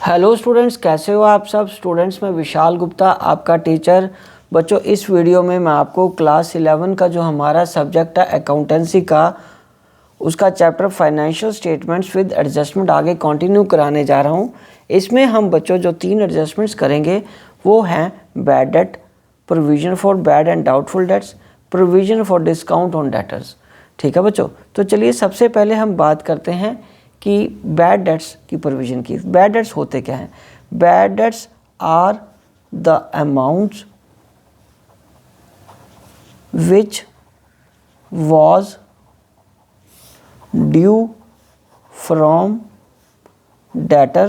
Hello students, कैसे हो आप सब स्टूडेंट्स। मैं विशाल गुप्ता, आपका टीचर। बच्चों, इस वीडियो में मैं आपको क्लास 11 का जो हमारा सब्जेक्ट है अकाउंटेंसी का, उसका chapter financial statements with adjustment आगे कंटिन्यू कराने जा रहा हूँ। इसमें हम बच्चों जो 3 एडजस्टमेंट्स करेंगे वो हैं bad debt, provision for bad and doubtful dates, provision for discount on debtors. ठीक है बच्चों, तो चलिए सबसे पहले हम बात करते हैं कि बैड डेट्स की प्रोविज़न की। बैड डेट्स होते क्या हैं? Bad debts are the amounts which was due from debtor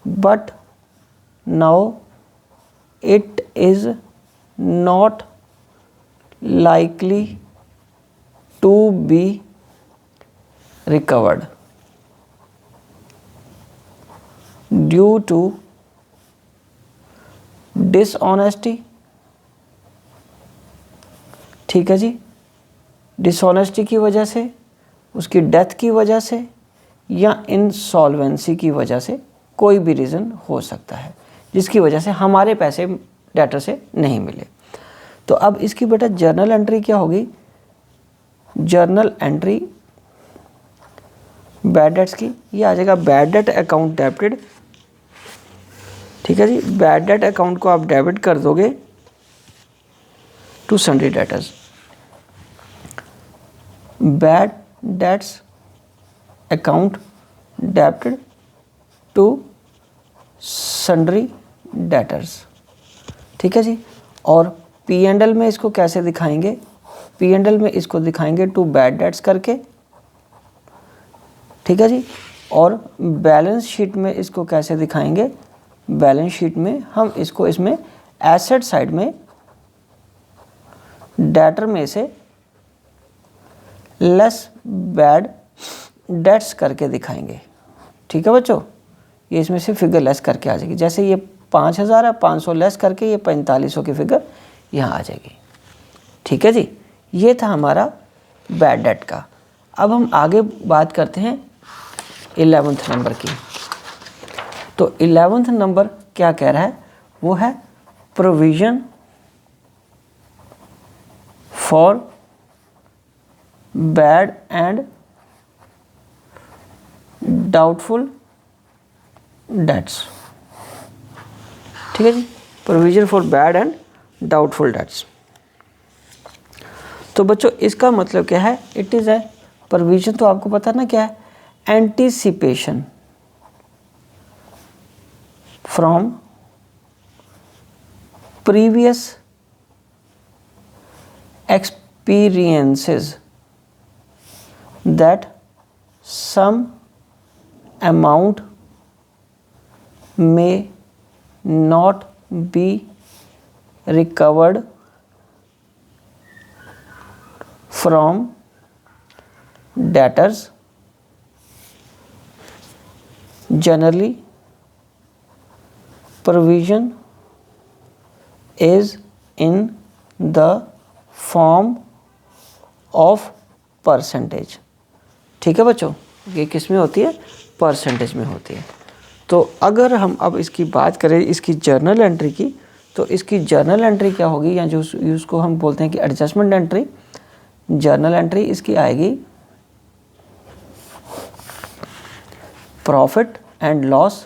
but now it is not likely to be recovered due to dishonesty। ठीक है जी, डिसऑनेस्टी की वजह से, उसकी डेथ की वजह से या इंसॉल्वेंसी की वजह से, कोई भी रीज़न हो सकता है जिसकी वजह से हमारे पैसे डेटर से नहीं मिले। तो अब इसकी बेटा जर्नल एंट्री क्या होगी? जर्नल एंट्री बैड डेट्स की ये आ जाएगा बैड डेट अकाउंट डेबिटेड। ठीक है जी, बैड डेट अकाउंट को आप डेबिट कर दोगे to sundry debtors. Bad debts account debited to sundry debtors. ठीक है जी, और पी एंड एल में इसको कैसे दिखाएंगे? पी एंड एल में इसको दिखाएंगे टू बैड डेट्स करके। ठीक है जी, और बैलेंस शीट में इसको कैसे दिखाएंगे? बैलेंस शीट में हम इसको इसमें एसेट साइड में डेटर में से लेस बैड डेट्स करके दिखाएंगे। ठीक है बच्चों, ये इसमें से फिगर लेस करके आ जाएगी। जैसे ये 5000 है, 500 लेस करके ये 4500 की फिगर यहाँ आ जाएगी। ठीक है जी, ये था हमारा बैड डेट का। अब हम आगे बात करते हैं 11th नंबर की। तो 11th नंबर क्या कह रहा है? वो है provision for bad and doubtful debts. ठीक है जी, provision for bad and doubtful debts. तो बच्चों इसका मतलब क्या है? इट इज़ ए प्रोविजन, तो आपको पता ना क्या है? Anticipation from previous experiences that some amount may not be recovered from debtors. Generally, provision is in the form of percentage. ठीक है बच्चों, ये किस में होती है? परसेंटेज में होती है। तो अगर हम अब इसकी बात करें इसकी जर्नल एंट्री की, तो इसकी जर्नल एंट्री क्या होगी, या जो उसको हम बोलते हैं कि एडजस्टमेंट एंट्री। जर्नल एंट्री इसकी आएगी प्रॉफिट एंड लॉस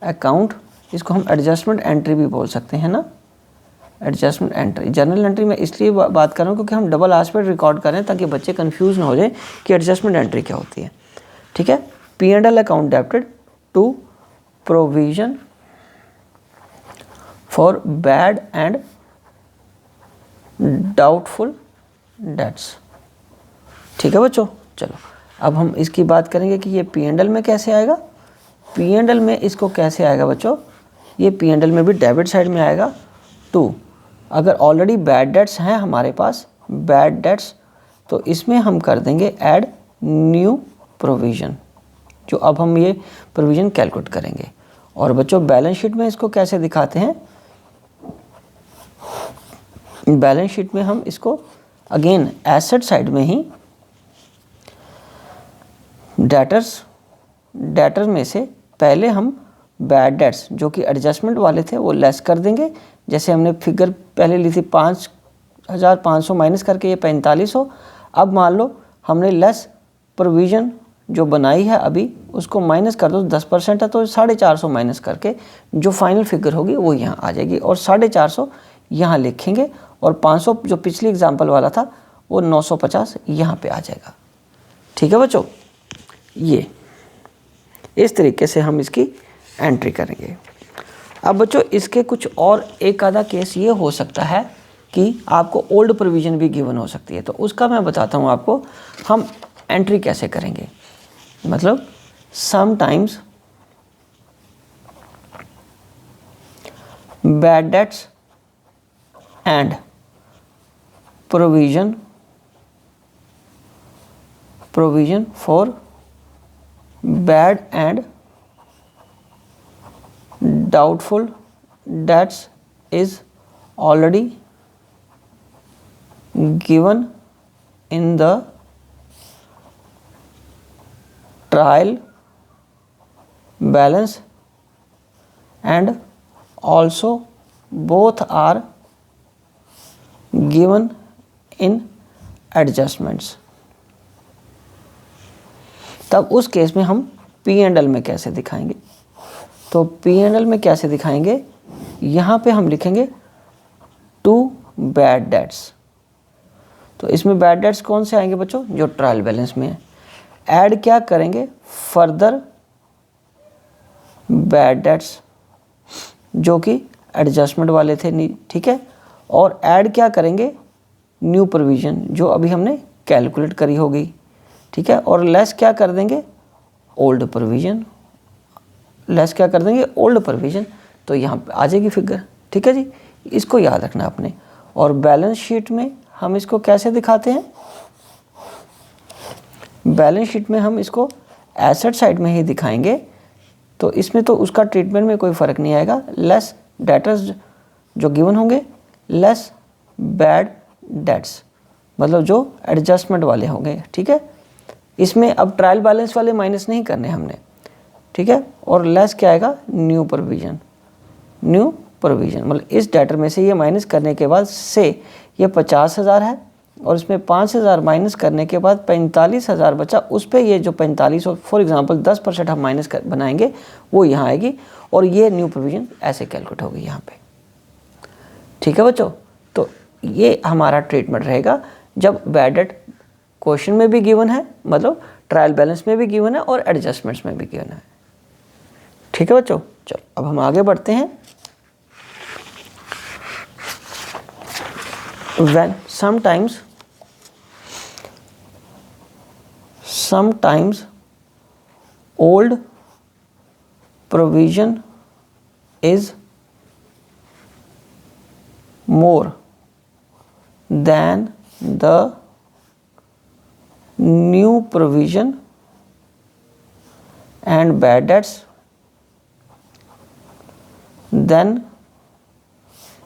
अकाउंट। इसको हम एडजस्टमेंट एंट्री भी बोल सकते हैं ना, एडजस्टमेंट एंट्री। जर्नल एंट्री में इसलिए बात कर रहा हूँ क्योंकि हम डबल एस्पेक्ट रिकॉर्ड कर रहे हैं ताकि बच्चे कंफ्यूज ना हो जाए कि एडजस्टमेंट एंट्री क्या होती है। ठीक है, P and L account debited to provision for bad and doubtful debts. ठीक है बच्चों, चलो अब हम इसकी बात करेंगे कि ये पी एंड एल में कैसे आएगा। पी एंड एल में इसको कैसे आएगा बच्चों? ये पी एंड एल में भी डेबिट साइड में आएगा टू, अगर ऑलरेडी बैड डेट्स हैं हमारे पास, बैड डेट्स, तो इसमें हम कर देंगे ऐड न्यू प्रोविज़न, जो अब हम ये प्रोविज़न कैलकुलेट करेंगे। और बच्चों बैलेंस शीट में इसको कैसे दिखाते हैं? बैलेंस शीट में हम इसको अगेन एसेट साइड में ही डेटर में से पहले हम बैड डेट्स जो कि एडजस्टमेंट वाले थे वो लेस कर देंगे। जैसे हमने फिगर पहले ली थी 5,500 माइनस करके ये 4500। अब मान लो हमने लेस प्रोविज़न जो बनाई है अभी उसको माइनस कर दो, 10% है तो 450 माइनस करके जो फाइनल फिगर होगी वो यहाँ आ जाएगी और 450 यहाँ लिखेंगे और 500 जो पिछली एग्जाम्पल वाला था वो 950 यहाँ पे आ जाएगा। ठीक है बच्चों, ये इस तरीके से हम इसकी एंट्री करेंगे। अब बच्चों इसके कुछ और एक आधा केस ये हो सकता है कि आपको ओल्ड प्रोविज़न भी गिवन हो सकती है, तो उसका मैं बताता हूँ आपको हम एंट्री कैसे करेंगे। मतलब sometimes bad debts and provision for bad and doubtful debts is already given in the trial balance and also both are given in adjustments। तब उस केस में हम P&L में कैसे दिखाएंगे? तो P&L में कैसे दिखाएंगे, यहाँ पे हम लिखेंगे टू बैड डेट्स। तो इसमें बैड डेट्स कौन से आएंगे बच्चों, जो ट्रायल बैलेंस में है। ऐड क्या करेंगे, फर्दर बैड डेट्स जो कि एडजस्टमेंट वाले थे, ठीक है। और ऐड क्या करेंगे, न्यू प्रोविज़न जो अभी हमने कैलकुलेट करी होगी, ठीक है। और लेस क्या कर देंगे, ओल्ड प्रोविज़न, लेस क्या कर देंगे, ओल्ड प्रोविज़न। तो यहाँ पे आ जाएगी फिगर, ठीक है जी, इसको याद रखना आपने। और बैलेंस शीट में हम इसको कैसे दिखाते हैं, बैलेंस शीट में हम इसको एसेट साइड में ही दिखाएंगे। तो इसमें तो उसका ट्रीटमेंट में कोई फ़र्क नहीं आएगा। लेस डेटर्स जो गिवन होंगे, लेस बैड डेट्स मतलब जो एडजस्टमेंट वाले होंगे, ठीक है। इसमें अब ट्रायल बैलेंस वाले माइनस नहीं करने हमने, ठीक है। और लेस क्या आएगा, न्यू प्रोविज़न मतलब इस डेटर में से ये माइनस करने के बाद से ये 50,000 है और इसमें 5,000 माइनस करने के बाद 45,000 बचा। उस पर ये जो 45 और फॉर एग्जांपल 10% हम माइनस बनाएंगे वो यहाँ आएगी और ये न्यू प्रोविज़न ऐसे कैलकुलेट होगी यहाँ पे, ठीक है बच्चों। तो ये हमारा ट्रीटमेंट रहेगा जब बैड डेट क्वेश्चन में भी गिवन है, मतलब ट्रायल बैलेंस में भी गिवन है और एडजस्टमेंट्स में भी गिवन है, ठीक है बच्चों। चलो अब हम आगे बढ़ते हैं। When sometimes old provision is more than the new provision and bad debts, then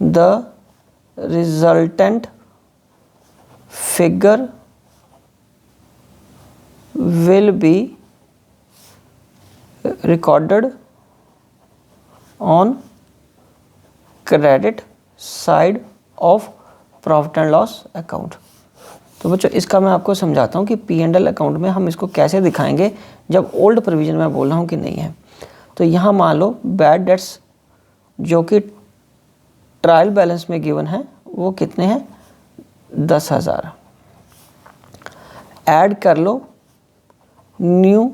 the resultant figure will be recorded on credit side of profit and loss account. तो बच्चों इसका मैं आपको समझाता हूँ कि P&L अकाउंट में हम इसको कैसे दिखाएंगे जब ओल्ड प्रोविज़न में बोल रहा हूँ कि नहीं है। तो यहाँ मान लो बैड डेट्स जो कि ट्रायल बैलेंस में गिवन है वो कितने हैं, 10,000। ऐड कर लो न्यू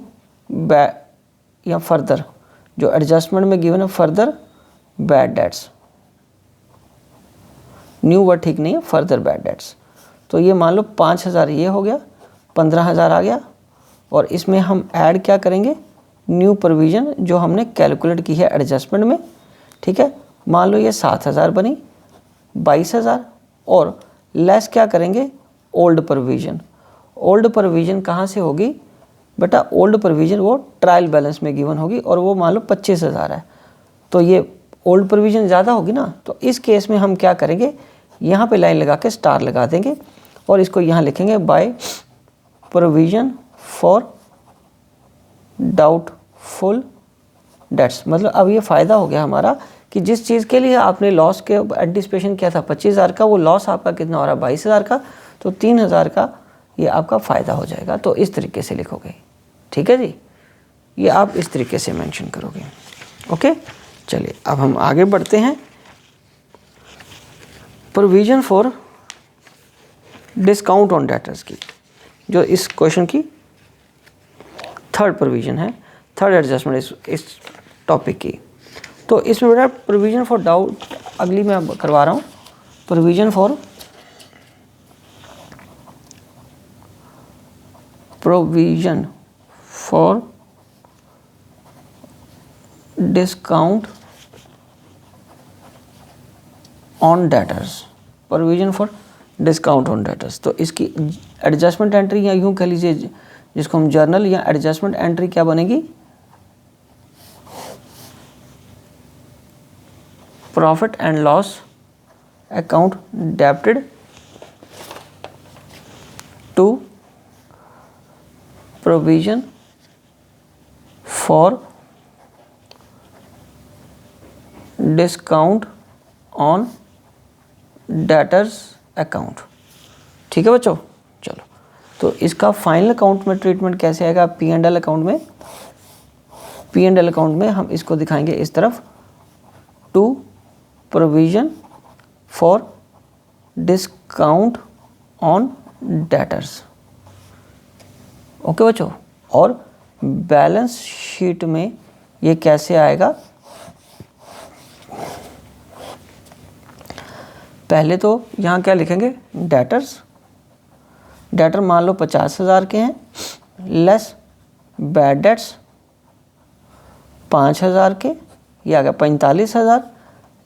या फर्दर जो एडजस्टमेंट में गिवन है, further bad debts, new word ठीक नहीं है, फर्दर बैड डेट्स। तो ये मान लो 5,000 ये हो गया, 15,000 आ गया। और इसमें हम ऐड क्या करेंगे, न्यू प्रोविज़न जो हमने कैलकुलेट की है एडजस्टमेंट में, ठीक है। मान लो ये 7,000 बनी, 22,000। और लेस क्या करेंगे, ओल्ड प्रोविज़न। ओल्ड प्रोविज़न कहाँ से होगी बेटा, ओल्ड प्रोविज़न वो ट्रायल बैलेंस में गिवन होगी और वो मान लो 25,000 है। तो ये ओल्ड प्रोविज़न ज़्यादा होगी ना। तो इस केस में हम क्या करेंगे, यहाँ पे लाइन लगा के स्टार लगा देंगे और इसको यहाँ लिखेंगे by provision for doubtful debts, मतलब अब ये फ़ायदा हो गया हमारा कि जिस चीज़ के लिए आपने लॉस के एंटिसिपेशन किया था 25,000 का, वो लॉस आपका कितना हो रहा है 22,000 का, तो 3,000 का ये आपका फ़ायदा हो जाएगा। तो इस तरीके से लिखोगे, ठीक है जी, ये आप इस तरीके से मेंशन करोगे। ओके, चलिए अब हम आगे बढ़ते हैं। Provision for discount on debtors की, जो इस क्वेश्चन की थर्ड प्रोविज़न है, थर्ड एडजस्टमेंट इस टॉपिक की। तो इसमें बेटा प्रोविज़न फॉर डाउट अगली मैं करवा रहा हूँ। Provision for discount on debtors, provision for discount on debtors. तो इसकी एडजस्टमेंट एंट्री, या यूँ कह लीजिए जिसको हम जर्नल या एडजस्टमेंट एंट्री क्या बनेगी, profit and loss account debited to provision for discount on debtors account. ठीक है बच्चों, चलो तो इसका फाइनल अकाउंट में ट्रीटमेंट कैसे आएगा, पी एंड एल अकाउंट में। पी एंड एल अकाउंट में हम इसको दिखाएंगे इस तरफ, to provision for discount on debtors. Okay बच्चों, और बैलेंस शीट में ये कैसे आएगा, पहले तो यहाँ क्या लिखेंगे, डेटर्स, डेटर मान लो 50,000 के हैं, लेस बैड डेट्स 5,000 के, ये आ गया 45,000,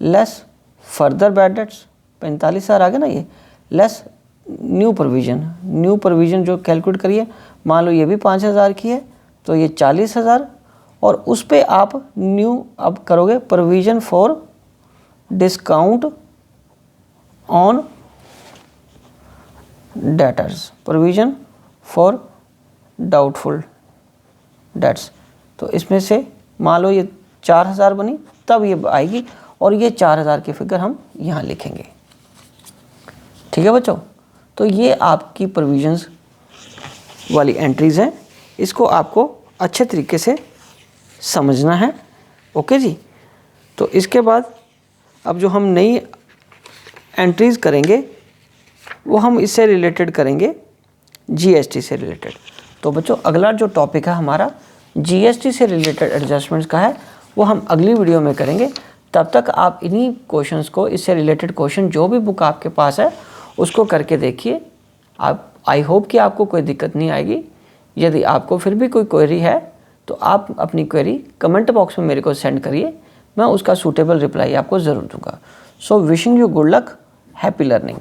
लेस फर्दर बैड डेट्स 45,000 आ गया ना ये, लेस न्यू प्रोविज़न जो कैलकुलेट करिए, मान लो ये भी 5,000 की है तो ये 40,000, और उस पे आप न्यू अब करोगे provision for discount on debtors, provision for doubtful debts. तो इसमें से मान लो ये 4,000 बनी, तब ये आएगी, और ये 4,000 की फिगर हम यहाँ लिखेंगे। ठीक है बच्चों, तो ये आपकी प्रोविजंस वाली एंट्रीज़ हैं, इसको आपको अच्छे तरीके से समझना है। ओके जी, तो इसके बाद अब जो हम नई एंट्रीज़ करेंगे वो हम इससे रिलेटेड करेंगे, जीएसटी से रिलेटेड। तो बच्चों अगला जो टॉपिक है हमारा जीएसटी से रिलेटेड एडजस्टमेंट्स का है, वो हम अगली वीडियो में करेंगे। तब तक आप इन्हीं क्वेश्चंस को, इससे रिलेटेड क्वेश्चन जो भी बुक आपके पास है उसको करके देखिए। आप, आई होप कि आपको कोई दिक्कत नहीं आएगी। यदि आपको फिर भी कोई क्वेरी है तो आप अपनी क्वेरी कमेंट बॉक्स में मेरे को सेंड करिए, मैं उसका सूटेबल रिप्लाई आपको ज़रूर दूंगा। So wishing you good luck, happy learning.